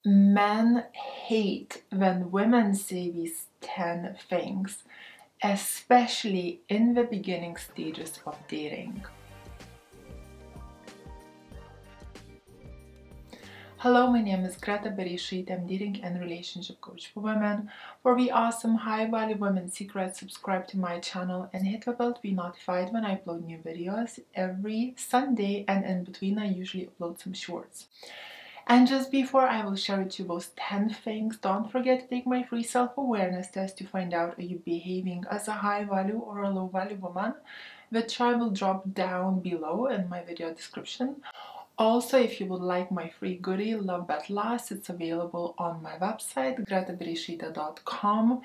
Men hate when women say these 10 things, especially in the beginning stages of dating. Hello, my name is Greta Bereisaite. I'm dating and relationship coach for women. For the awesome high-value women secrets, subscribe to my channel and hit the bell to be notified when I upload new videos every Sunday, and in between I usually upload some shorts. And just before I will share with you those 10 things, don't forget to take my free self-awareness test to find out are you behaving as a high-value or a low-value woman, which I will drop down below in my video description. Also, if you would like my free goodie, Love That Lasts, it's available on my website, gretabereisaite.com.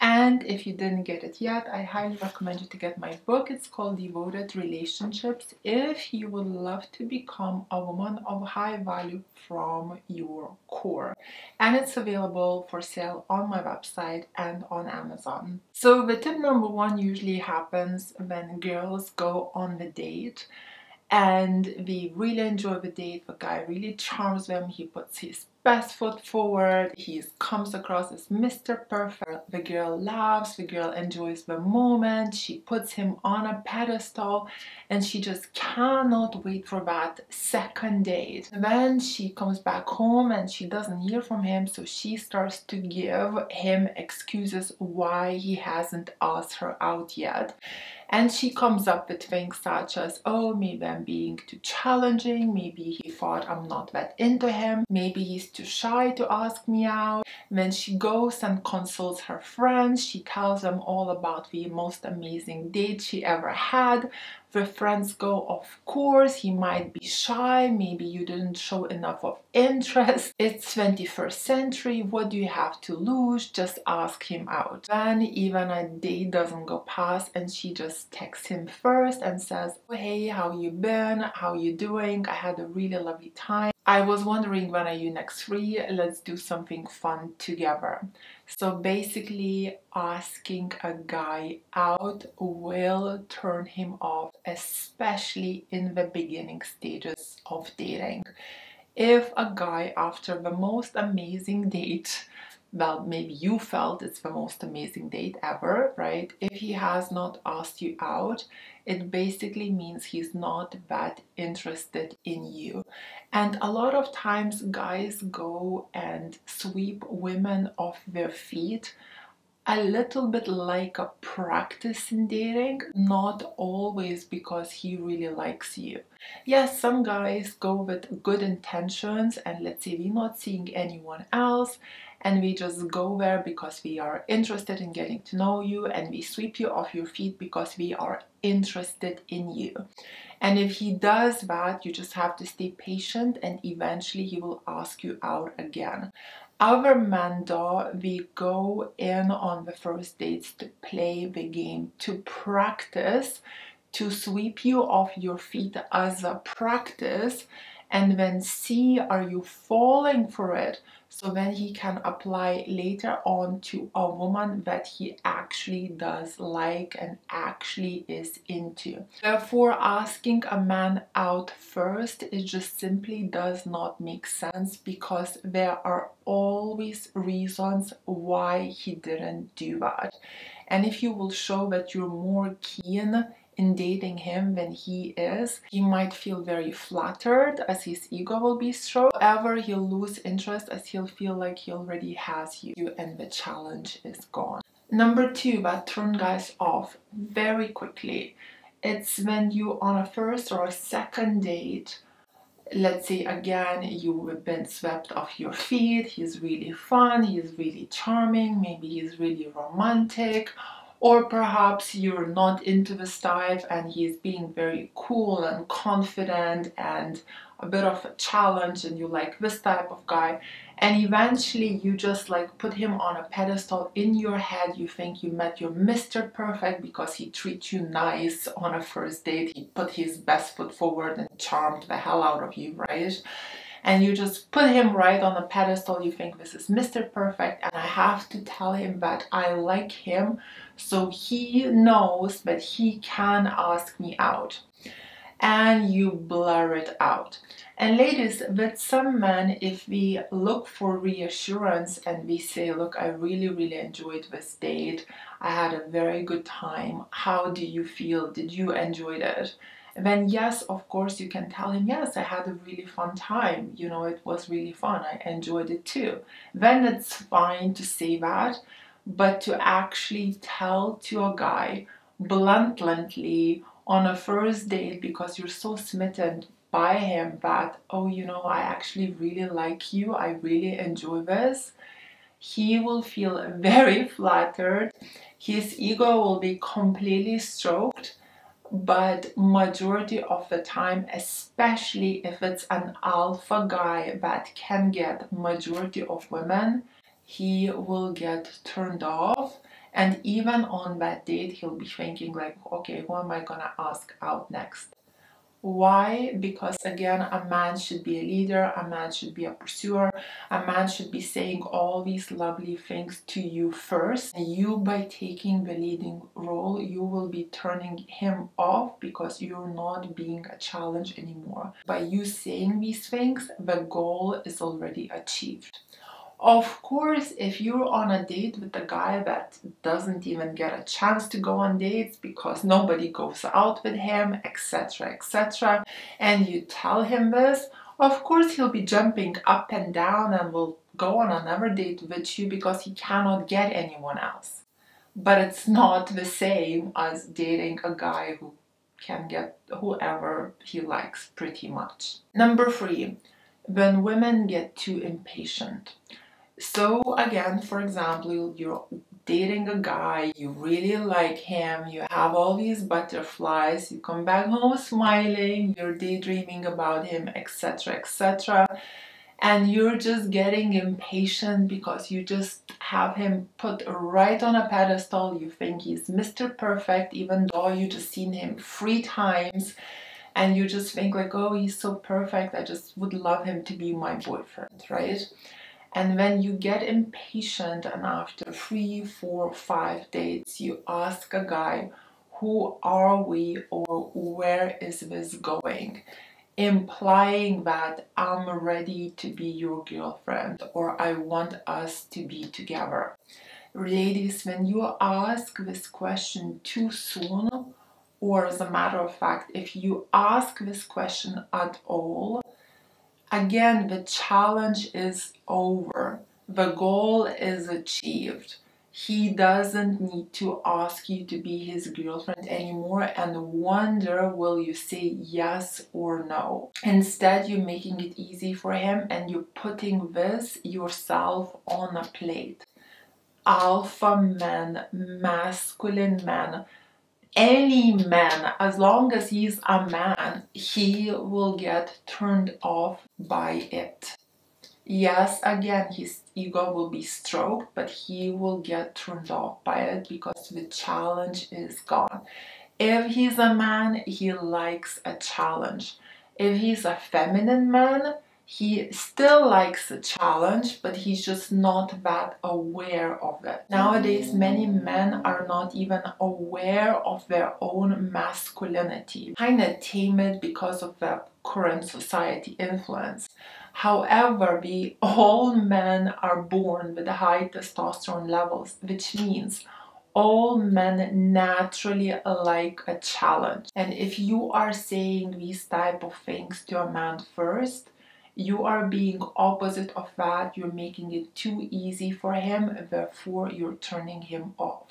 And if you didn't get it yet, I highly recommend you to get my book. It's called Devoted Relationships, if you would love to become a woman of high value from your core. And it's available for sale on my website and on Amazon. So the tip number one usually happens when girls go on the date and they really enjoy the date. The guy really charms them. He puts his best foot forward. He comes across as Mr. Perfect. The girl laughs. The girl enjoys the moment. She puts him on a pedestal and she just cannot wait for that second date. Then she comes back home and she doesn't hear from him, so she starts to give him excuses why he hasn't asked her out yet. And she comes up with things such as, oh, maybe I'm being too challenging, maybe he thought I'm not that into him, maybe he's too shy to ask me out. When she goes and consults her friends, she tells them all about the most amazing date she ever had. The friends go, of course, he might be shy, maybe you didn't show enough of interest. It's 21st century, what do you have to lose? Just ask him out. Then even a day doesn't go past and she just texts him first and says, oh, hey, how you been? How you doing? I had a really lovely time. I was wondering, when are you next free? Let's do something fun together. So basically, asking a guy out will turn him off, especially in the beginning stages of dating. If a guy, after the most amazing date, well, maybe you felt it's the most amazing date ever, right? If he has not asked you out, it basically means he's not that interested in you. And a lot of times guys go and sweep women off their feet a little bit like a practice in dating, not always because he really likes you. Yes, some guys go with good intentions and let's say we're not seeing anyone else and we just go there because we are interested in getting to know you, and we sweep you off your feet because we are interested in you. And if he does that, you just have to stay patient and eventually he will ask you out again. Our men, though, we go in on the first dates to play the game, to practice, to sweep you off your feet as a practice, and then see are you falling for it, so then he can apply later on to a woman that he actually does like and actually is into. Therefore, asking a man out first, it just simply does not make sense, because there are always reasons why he didn't do that. And if you will show that you're more keen in dating him than he is, he might feel very flattered as his ego will be stroked. However, he'll lose interest as he'll feel like he already has you and the challenge is gone. Number two, that turn guys off very quickly. It's when you on a first or a second date, let's say again you've been swept off your feet, he's really fun, he's really charming, maybe he's really romantic, or perhaps you're not into this type and he's being very cool and confident and a bit of a challenge and you like this type of guy, and eventually you just like put him on a pedestal. In your head you think you met your Mr. Perfect because he treats you nice on a first date, he put his best foot forward and charmed the hell out of you, right? And you just put him right on a pedestal, you think this is Mr. Perfect and I have to tell him that I like him, so he knows that he can ask me out. And you blur it out. And ladies, with some men, if we look for reassurance and we say, look, I really enjoyed this date, I had a very good time, how do you feel, did you enjoy it? Then yes, of course, you can tell him, yes, I had a really fun time, you know, it was really fun, I enjoyed it too. Then it's fine to say that, but to actually tell to a guy bluntly on a first date because you're so smitten by him that, oh, you know, I actually really like you, I really enjoy this, he will feel very flattered, his ego will be completely stroked. But majority of the time, especially if it's an alpha guy that can get majority of women, he will get turned off. And even on that date, he'll be thinking like, okay, who am I gonna ask out next? Why? Because again, a man should be a leader, a man should be a pursuer, a man should be saying all these lovely things to you first. And you, by taking the leading role, you will be turning him off because you're not being a challenge anymore. By you saying these things, the goal is already achieved. Of course, if you're on a date with a guy that doesn't even get a chance to go on dates because nobody goes out with him, etc., and you tell him this, of course he'll be jumping up and down and will go on another date with you because he cannot get anyone else. But it's not the same as dating a guy who can get whoever he likes pretty much. Number 3, when women get too impatient. So again, for example, you're dating a guy, you really like him, you have all these butterflies, you come back home smiling, you're daydreaming about him, etc., and you're just getting impatient because you just have him put right on a pedestal. You think he's Mr. Perfect, even though you just seen him 3 times, and you just think like, oh, he's so perfect, I just would love him to be my boyfriend, right? And when you get impatient and after 3, 4, 5 dates, you ask a guy, who are we or where is this going? Implying that I'm ready to be your girlfriend or I want us to be together. Ladies, when you ask this question too soon, or as a matter of fact, if you ask this question at all, again, the challenge is over. The goal is achieved. He doesn't need to ask you to be his girlfriend anymore and wonder will you say yes or no. Instead, you're making it easy for him and you're putting this yourself on a plate. Alpha men, masculine men, any man, as long as he's a man, he will get turned off by it. Yes, again, his ego will be stroked, but he will get turned off by it because the challenge is gone. If he's a man, he likes a challenge. If he's a feminine man, he still likes a challenge, but he's just not that aware of it. Nowadays, many men are not even aware of their own masculinity. Kind of timid because of the current society influence. However, all men are born with high testosterone levels, which means all men naturally like a challenge. And if you are saying these type of things to a man first, you are being opposite of that. You're making it too easy for him, therefore you're turning him off.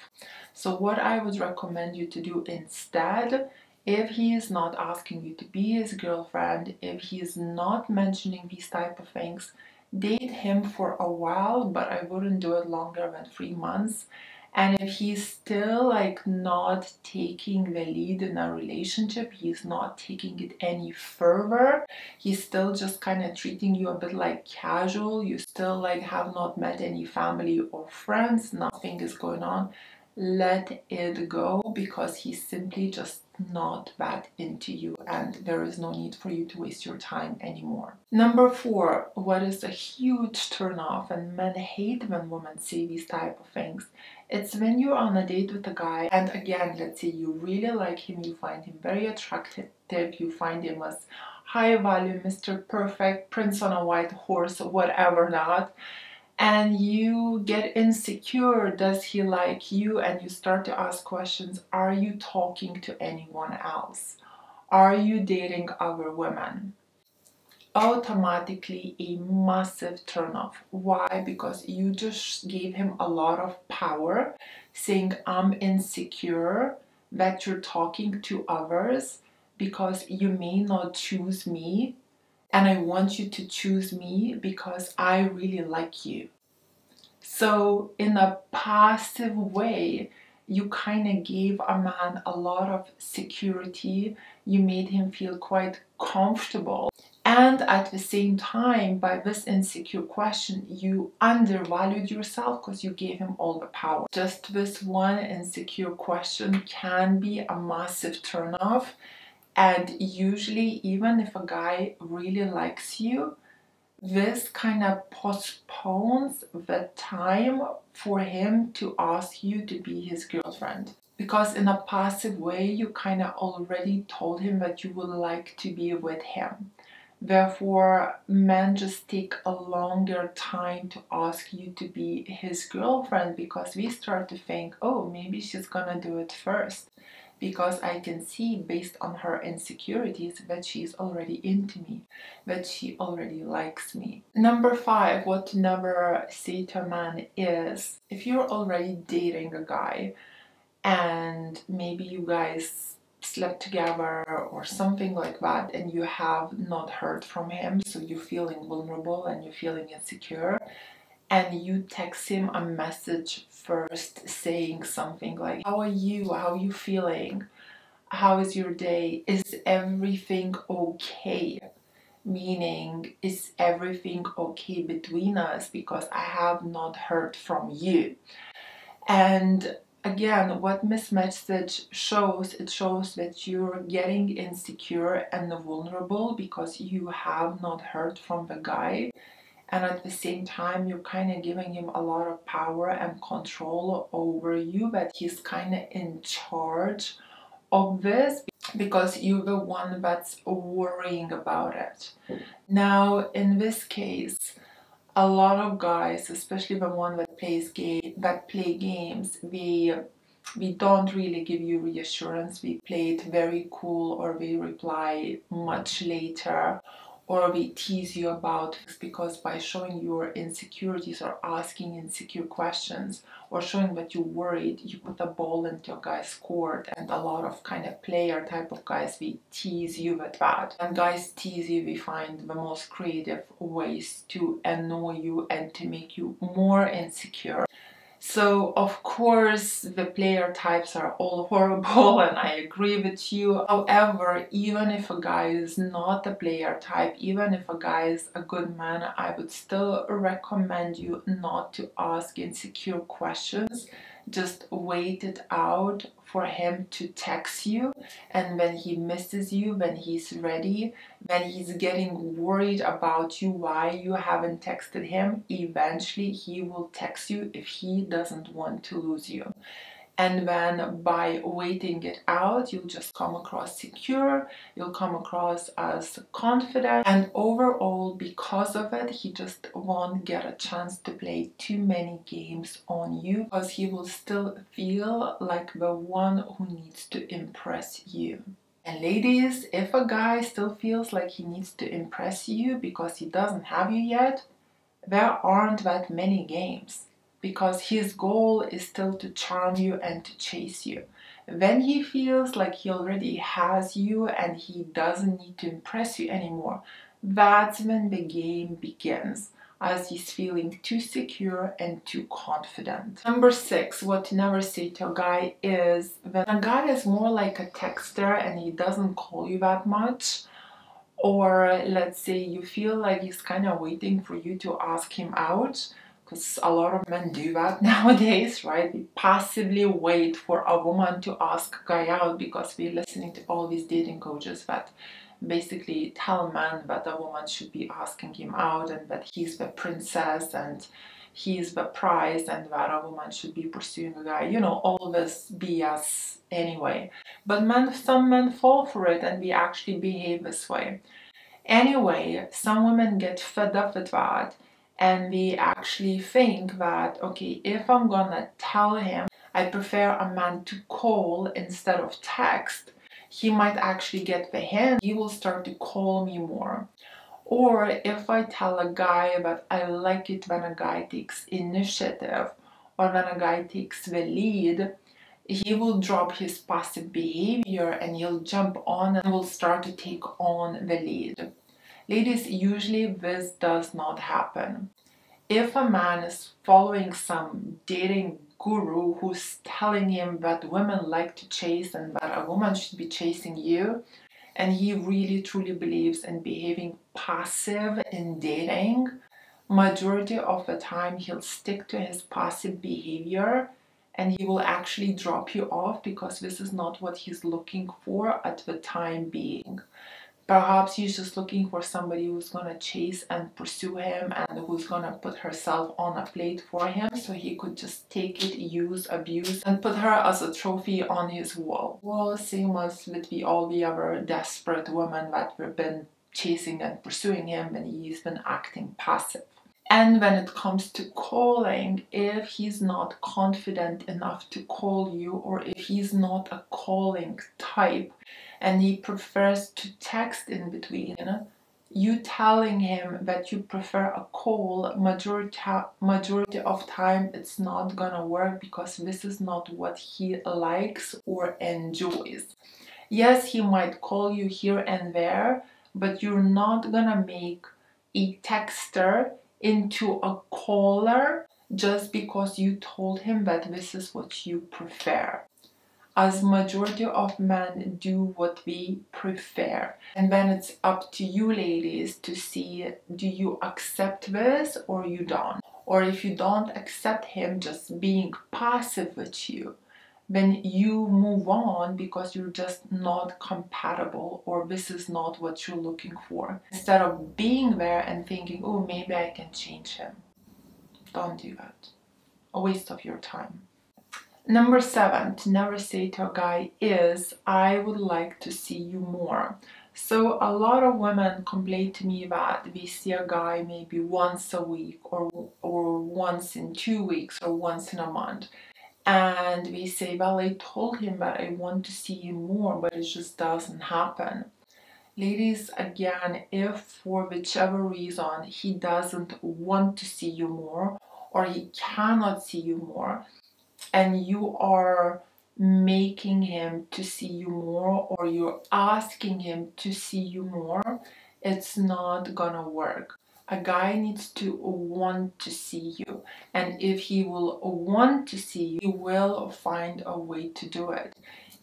So what I would recommend you to do instead, if he is not asking you to be his girlfriend, if he is not mentioning these type of things, date him for a while, but I wouldn't do it longer than 3 months. And if he's still like not taking the lead in a relationship, he's not taking it any further, he's still just kind of treating you a bit like casual, you still like have not met any family or friends, nothing is going on, let it go because he's simply just not that into you and there is no need for you to waste your time anymore. Number 4, what is a huge turn off, and men hate when women say these type of things. It's when you're on a date with a guy and again, let's say you really like him, you find him very attractive, you find him as high value, Mr. Perfect, Prince on a white horse, whatever not, and you get insecure, does he like you? And you start to ask questions, are you talking to anyone else? Are you dating other women? Automatically a massive turn off. Why? Because you just gave him a lot of power, saying I'm insecure that you're talking to others because you may not choose me, and I want you to choose me because I really like you. So in a passive way, you kind of gave a man a lot of security. You made him feel quite comfortable. And at the same time, by this insecure question, you undervalued yourself because you gave him all the power. Just this one insecure question can be a massive turnoff. And usually, even if a guy really likes you, this kind of postpones the time for him to ask you to be his girlfriend. Because in a passive way, you kind of already told him that you would like to be with him. Therefore, men just take a longer time to ask you to be his girlfriend because we start to think, oh, maybe she's gonna do it first. Because I can see based on her insecurities that she's already into me, that she already likes me. Number 5, what to never say to a man is, if you're already dating a guy and maybe you guys slept together or something like that and you have not heard from him, so you're feeling vulnerable and you're feeling insecure, and you text him a message first saying something like, how are you? How are you feeling? How is your day? Is everything okay? Meaning, is everything okay between us because I have not heard from you? And again, what this message shows, it shows that you're getting insecure and vulnerable because you have not heard from the guy. And at the same time, you're kind of giving him a lot of power and control over you, that he's kind of in charge of this because you're the one that's worrying about it. Now, in this case, a lot of guys, especially the one that play games, we don't really give you reassurance. We play it very cool, or we reply much later, or we tease you about this, because by showing your insecurities or asking insecure questions or showing that you're worried, you put a ball into a guy's court. And a lot of kind of player type of guys, we tease you with that. And guys tease you, we find the most creative ways to annoy you and to make you more insecure. So of course the player types are all horrible, and I agree with you. However, even if a guy is not a player type, even if a guy is a good man, I would still recommend you not to ask insecure questions. Just wait it out for him to text you, and when he misses you, when he's ready, when he's getting worried about you, why you haven't texted him, eventually he will text you if he doesn't want to lose you. And then by waiting it out, you'll just come across secure, you'll come across as confident, and overall, because of it, he just won't get a chance to play too many games on you, because he will still feel like the one who needs to impress you. And ladies, if a guy still feels like he needs to impress you because he doesn't have you yet, there aren't that many games, because his goal is still to charm you and to chase you. When he feels like he already has you and he doesn't need to impress you anymore, that's when the game begins, as he's feeling too secure and too confident. Number 6, what to never say to a guy is, when a guy is more like a texter and he doesn't call you that much, or let's say you feel like he's kind of waiting for you to ask him out, because a lot of men do that nowadays, right? We passively wait for a woman to ask a guy out because we're listening to all these dating coaches that basically tell men that a woman should be asking him out and that he's the princess and he's the prize and that a woman should be pursuing a guy. You know, all this BS anyway. But some men fall for it, and we actually behave this way. Anyway, some women get fed up with that, and they actually think that, okay, if I'm gonna tell him I prefer a man to call instead of text, he might actually get the hint. He will start to call me more. Or if I tell a guy that I like it when a guy takes initiative or when a guy takes the lead, he will drop his passive behavior and he'll jump on and will start to take on the lead. Ladies, usually this does not happen. If a man is following some dating guru who's telling him that women like to chase and that a woman should be chasing you, and he really truly believes in behaving passive in dating, majority of the time he'll stick to his passive behavior and he will actually drop you off because this is not what he's looking for at the time being. Perhaps he's just looking for somebody who's gonna chase and pursue him and who's gonna put herself on a plate for him so he could just take it, use, abuse, and put her as a trophy on his wall. Well, same as with all the other desperate women that have been chasing and pursuing him and he's been acting passive. And when it comes to calling, if he's not confident enough to call you, or if he's not a calling type and he prefers to text in between, you telling him that you prefer a call, majority of time it's not gonna work because this is not what he likes or enjoys. Yes, he might call you here and there, but you're not gonna make a texter into a caller just because you told him that this is what you prefer. As majority of men do what we prefer. And then it's up to you ladies to see, do you accept this or you don't? Or if you don't accept him just being passive with you, then you move on because you're just not compatible or this is not what you're looking for. Instead of being there and thinking, oh, maybe I can change him. Don't do that. A waste of your time. Number 7, to never say to a guy is, I would like to see you more. So a lot of women complain to me that they see a guy maybe once a week or once in 2 weeks or once in a month. And we say, well, I told him that I want to see him more, but it just doesn't happen. Ladies, again, if for whichever reason he doesn't want to see you more or he cannot see you more, and you are making him to see you more or you're asking him to see you more, it's not gonna work. A guy needs to want to see you, and if he will want to see you, he will find a way to do it.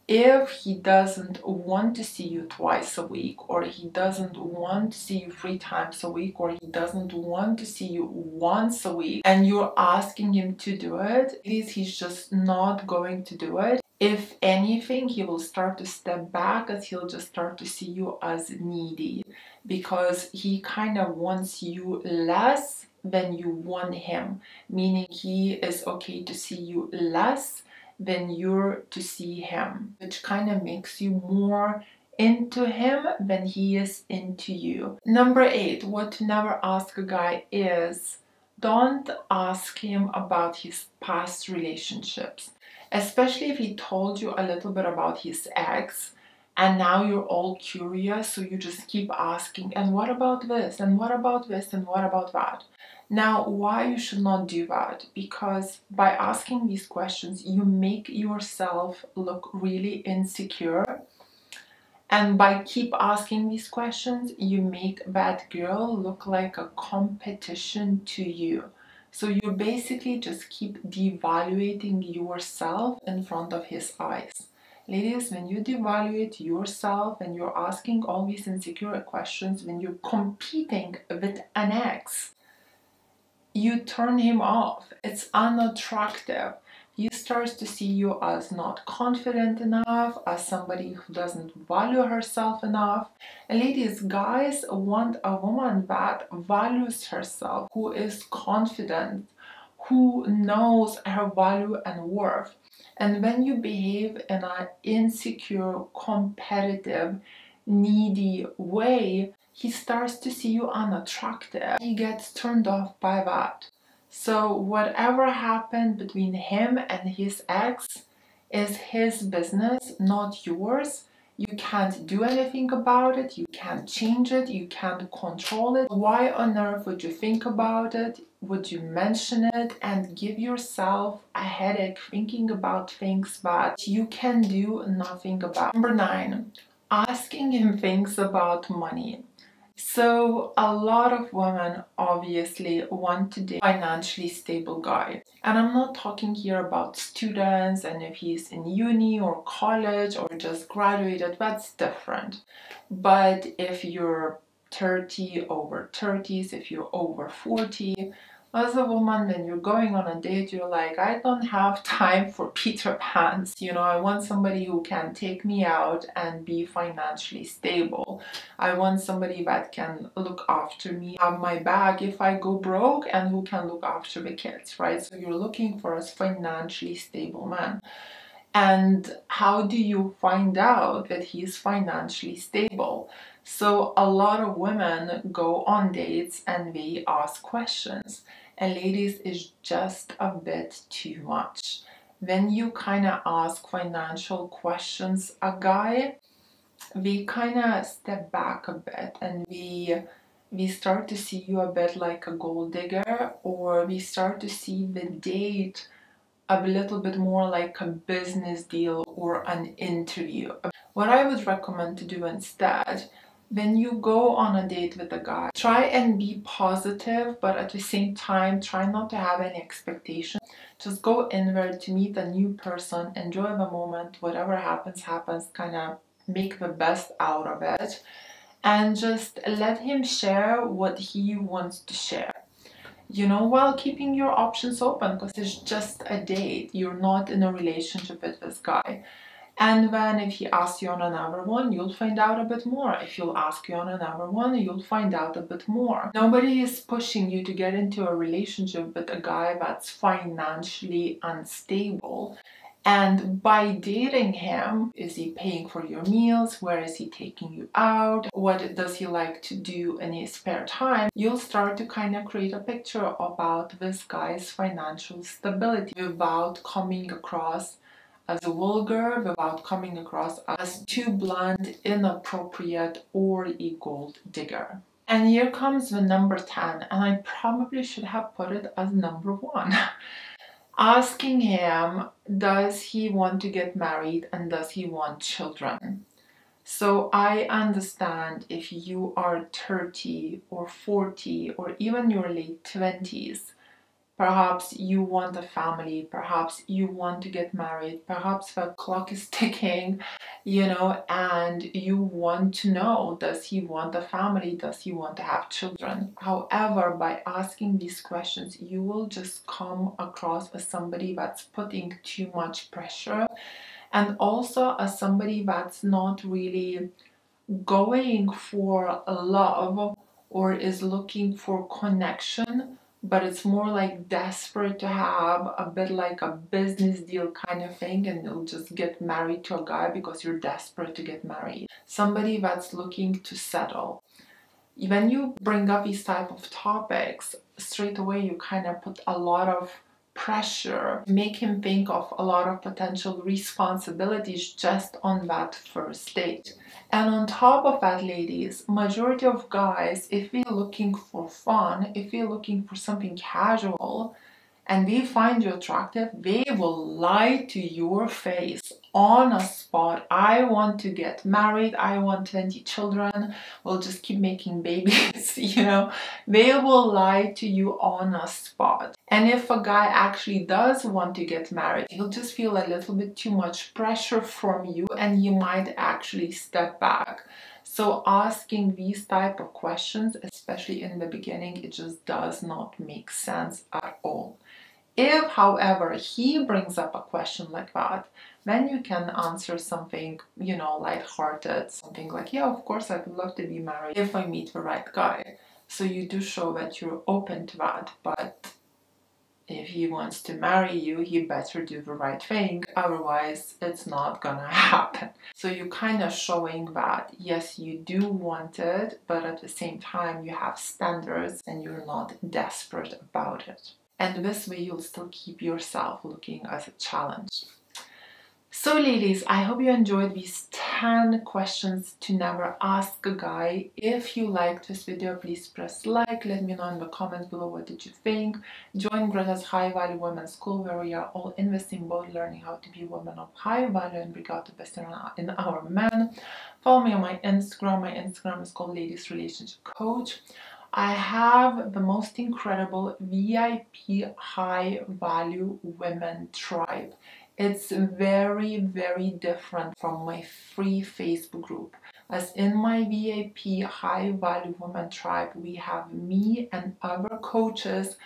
If he doesn't want to see you twice a week, or he doesn't want to see you 3 times a week, or he doesn't want to see you once a week, and you're asking him to do it, he's just not going to do it. If anything, he will start to step back as he'll just start to see you as needy because he kind of wants you less than you want him, meaning he is okay to see you less than you're to see him, which kind of makes you more into him than he is into you. Number 8, what to never ask a guy is, don't ask him about his past relationships, especially if he told you a little bit about his ex and now you're all curious, so you just keep asking, and what about this, and what about this, and what about that. Now, why you should not do that? Because by asking these questions, you make yourself look really insecure. And by keep asking these questions, you make that girl look like a competition to you. So you basically just keep devaluating yourself in front of his eyes. Ladies, when you devaluate yourself and you're asking all these insecure questions, when you're competing with an ex, you turn him off. It's unattractive. He starts to see you as not confident enough, as somebody who doesn't value herself enough. And ladies, guys want a woman that values herself, who is confident, who knows her value and worth. And when you behave in an insecure, competitive, needy way, he starts to see you unattractive. He gets turned off by that. So whatever happened between him and his ex is his business, not yours. You can't do anything about it, you can't change it, you can't control it. Why on earth would you think about it? Would you mention it and give yourself a headache thinking about things that you can do nothing about? Number 9, asking him things about money. So a lot of women obviously want to date a financially stable guy. And I'm not talking here about students and if he's in uni or college or just graduated, that's different. But if you're 30, over 30s, if you're over 40, as a woman, when you're going on a date, you're like, I don't have time for Peter Pans. You know, I want somebody who can take me out and be financially stable. I want somebody that can look after me, have my back if I go broke, and who can look after the kids, right? So you're looking for a financially stable man. And how do you find out that he's financially stable? So a lot of women go on dates and they ask questions. And ladies, it's just a bit too much. When you kind of ask financial questions a guy, we kind of step back a bit and we start to see you a bit like a gold digger, or we start to see the date a little bit more like a business deal or an interview. What I would recommend to do instead, when you go on a date with a guy, try and be positive, but at the same time, try not to have any expectations. Just go inward to meet a new person, enjoy the moment, whatever happens, happens, kind of make the best out of it, and just let him share what he wants to share. You know, while keeping your options open, because it's just a date. You're not in a relationship with this guy. And then if he asks you on another one, you'll find out a bit more. If he'll ask you on another one, you'll find out a bit more. Nobody is pushing you to get into a relationship with a guy that's financially unstable. And by dating him, is he paying for your meals? Where is he taking you out? What does he like to do in his spare time? You'll start to kind of create a picture about this guy's financial stability without coming across as vulgar, without coming across as too blunt, inappropriate, or a gold digger. And here comes the number 10, and I probably should have put it as number 1. Asking him, does he want to get married and does he want children? So I understand if you are 30 or 40 or even your late 20s, perhaps you want a family, perhaps you want to get married, perhaps the clock is ticking, you know, and you want to know, does he want a family, does he want to have children? However, by asking these questions, you will just come across as somebody that's putting too much pressure, and also as somebody that's not really going for love or is looking for connection, but it's more like desperate to have a bit like a business deal kind of thing, and you'll just get married to a guy because you're desperate to get married. Somebody that's looking to settle. When you bring up these type of topics, straight away you kind of put a lot of pressure, make him think of a lot of potential responsibilities just on that first date. And on top of that, ladies, majority of guys, if we're looking for fun, if we're looking for something casual, and they find you attractive, they will lie to your face on a spot. I want to get married, I want 20 children, we'll just keep making babies, you know. They will lie to you on a spot. And if a guy actually does want to get married, he'll just feel a little bit too much pressure from you and you might actually step back. So asking these type of questions, especially in the beginning, it just does not make sense at all. If, however, he brings up a question like that, then you can answer something, you know, lighthearted, something like, yeah, of course, I'd love to be married if I meet the right guy. So you do show that you're open to that, but if if he wants to marry you, he better do the right thing, otherwise it's not gonna happen. So you're kind of showing that yes, you do want it, but at the same time you have standards and you're not desperate about it. And this way you'll still keep yourself looking as a challenge. So ladies, I hope you enjoyed these 10 questions to never ask a guy. If you liked this video, please press like. Let me know in the comments below what did you think. Join Greta's High Value Women's School, where we are all investing both learning how to be women of high value and bring out the best in our men. Follow me on my Instagram. My Instagram is called Ladies Relationship Coach. I have the most incredible VIP high value women tribe. It's very, very different from my free Facebook group. As in my VIP high value women tribe, we have me and other coaches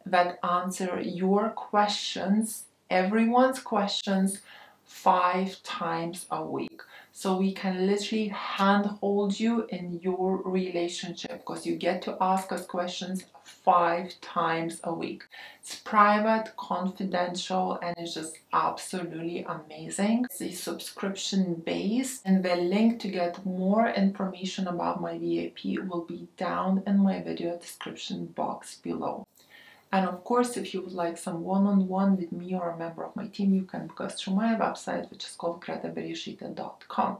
that answer your questions, everyone's questions, 5 times a week. So we can literally handhold you in your relationship because you get to ask us questions 5 times a week. It's private, confidential, and it's just absolutely amazing. It's a subscription base, and the link to get more information about my VIP will be down in my video description box below. And of course, if you would like some one-on-one with me or a member of my team, you can book us through my website, which is called gretabereisaite.com.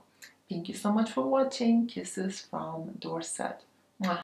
Thank you so much for watching. Kisses from Dorset.